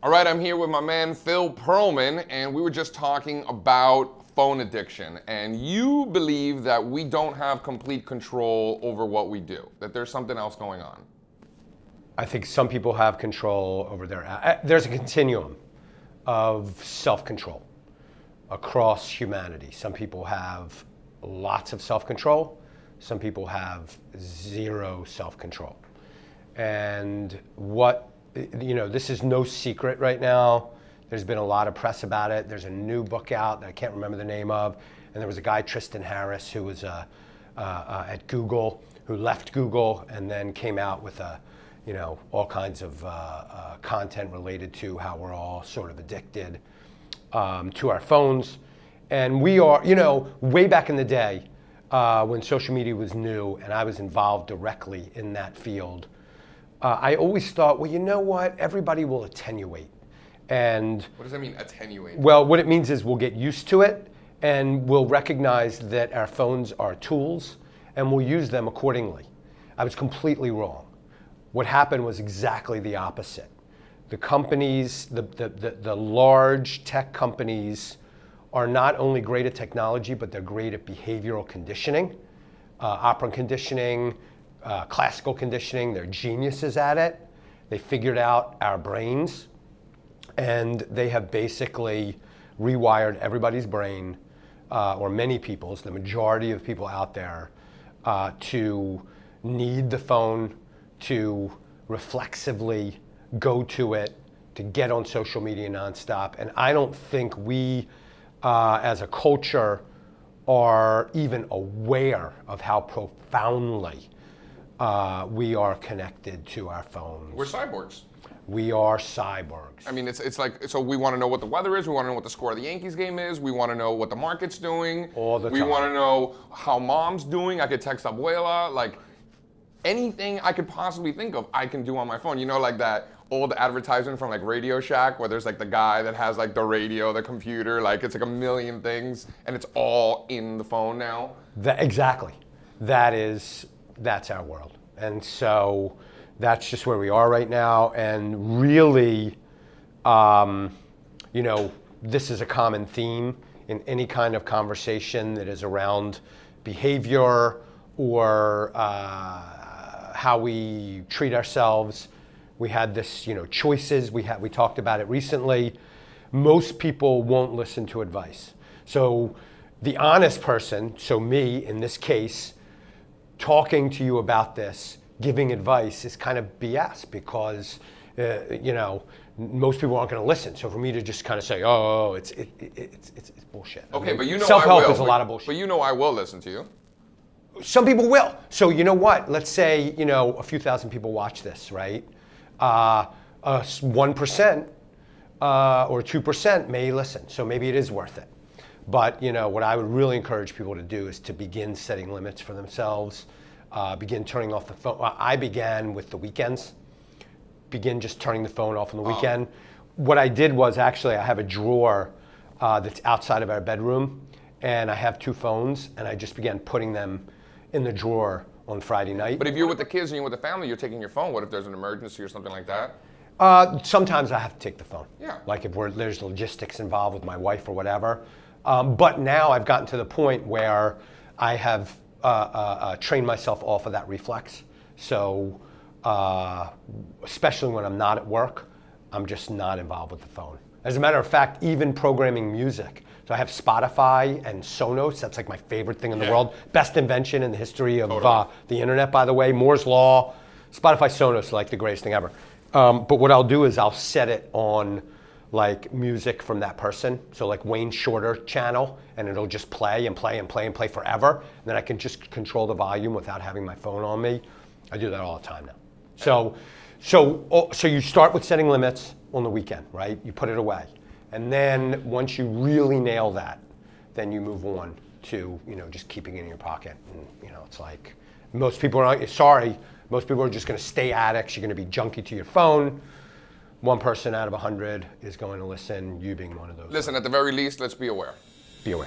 All right, I'm here with my man Phil Pearlman, and we were just talking about phone addiction. And you believe that we don't have complete control over what we do, that there's something else going on. I think some people have control over there's a continuum of self-control across humanity. Some people have lots of self-control. Some people have zero self-control. And this is no secret right now. There's been a lot of press about it. There's a new book out that I can't remember the name of. And there was a guy, Tristan Harris, who was at Google, who left Google and then came out with all kinds of content related to how we're all sort of addicted to our phones. And we are, way back in the day when social media was new and I was involved directly in that field, I always thought, well, you know what? Everybody will attenuate. And what does that mean, attenuate? Well, what it means is we'll get used to it and we'll recognize that our phones are tools and we'll use them accordingly. I was completely wrong. What happened was exactly the opposite. The companies, the large tech companies are not only great at technology, but they're great at behavioral conditioning, operant conditioning, classical conditioning. They're geniuses at it. They figured out our brains, and they have basically rewired everybody's brain, or many people's, the majority of people out there, to need the phone, to reflexively go to it, to get on social media nonstop. And I don't think we, as a culture, are even aware of how profoundly we are connected to our phones. We're cyborgs. We are cyborgs. I mean, it's like, so we want to know what the weather is, we want to know what the score of the Yankees game is, we want to know what the market's doing. All the time. We want to know how mom's doing. I could text Abuela, like anything I could possibly think of, I can do on my phone. You know, like that old advertisement from like Radio Shack where there's like the guy that has like the radio, the computer, like it's like a million things and it's all in the phone now. Exactly. That's our world. And so that's just where we are right now. And really, this is a common theme in any kind of conversation that is around behavior or how we treat ourselves. We had this, choices. We talked about it recently. Most people won't listen to advice. So the honest person, so me in this case, talking to you about this, giving advice is kind of BS because, most people aren't going to listen. So for me to just kind of say, oh, it's bullshit. Okay, but self-help is a lot of bullshit. But I will listen to you. Some people will. So you know what? Let's say, a few thousand people watch this, right? 1% or 2% may listen. So maybe it is worth it. But what I would really encourage people to do is to begin setting limits for themselves, begin turning off the phone. I began with the weekends, begin just turning the phone off on the weekend. What I did was actually I have a drawer that's outside of our bedroom and I have two phones and I just began putting them in the drawer on Friday night. But if you're with the kids and you're with the family, you're taking your phone. What if there's an emergency or something like that? Sometimes I have to take the phone. Yeah. Like if there's logistics involved with my wife or whatever. But now I've gotten to the point where I have trained myself off of that reflex. So especially when I'm not at work, I'm just not involved with the phone. As a matter of fact, even programming music. So I have Spotify and Sonos. That's like my favorite thing in the world. Best invention in the history of the internet, by the way. Moore's Law. Spotify, Sonos, like the greatest thing ever. But what I'll do is I'll set it on like music from that person. So like Wayne Shorter channel, and it'll just play and play and play and play forever. And then I can just control the volume without having my phone on me. I do that all the time now. So you start with setting limits on the weekend, right? You put it away. And then once you really nail that, then you move on to, just keeping it in your pocket. And, it's like most people are just going to stay addicts. You're going to be junkie to your phone. One person out of 100 is going to listen, you being one of those. Listen, at the very least, let's be aware. Be aware.